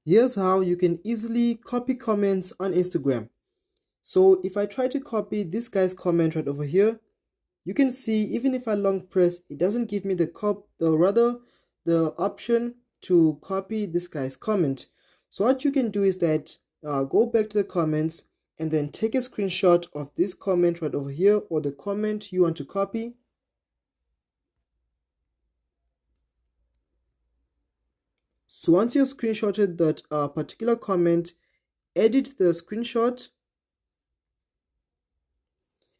Here's how you can easily copy comments on Instagram. So if I try to copy this guy's comment right over here, you can see even if I long press, it doesn't give me the option to copy this guy's comment. So what you can do is that go back to the comments and then take a screenshot of this comment right over here, or the comment you want to copy. So once you've screenshotted that particular comment, edit the screenshot.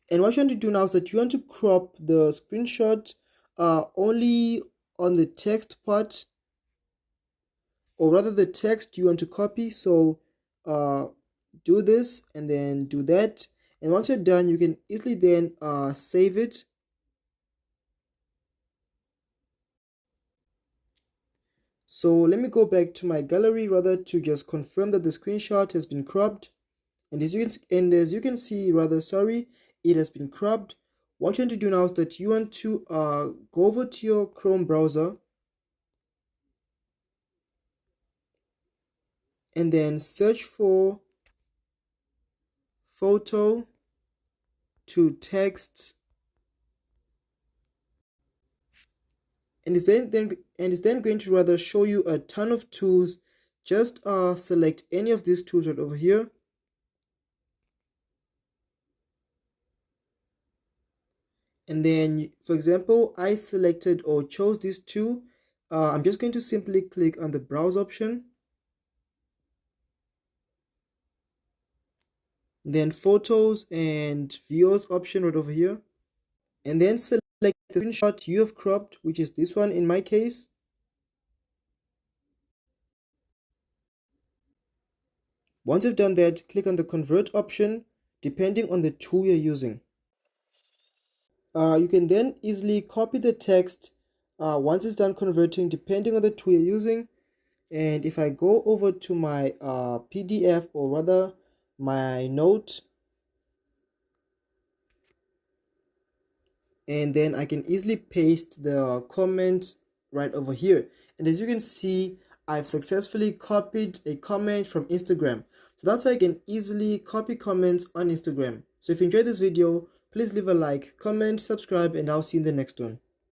And what you want to do now is that you want to crop the screenshot only on the text part, or rather the text you want to copy. So do this and then do that. And once you're done, you can easily then save it. So let me go back to my gallery rather to just confirm that the screenshot has been cropped. And as you can see, it has been cropped. What you want to do now is that you want to go over to your Chrome browser and then search for photo to text, and it's then going to rather show you a ton of tools. Just select any of these tools right over here, and then for example I selected or chose these two. I'm just going to simply click on the browse option, then photos and videos option right over here, and then select the screenshot you have cropped, which is this one in my case. Once you've done that, click on the convert option depending on the tool you're using. You can then easily copy the text once it's done converting depending on the tool you're using. And if I go over to my PDF, or rather my note, and then I can easily paste the comment right over here. And as you can see, I've successfully copied a comment from Instagram. So that's how you can easily copy comments on Instagram. So if you enjoyed this video, please leave a like, comment, subscribe, and I'll see you in the next one.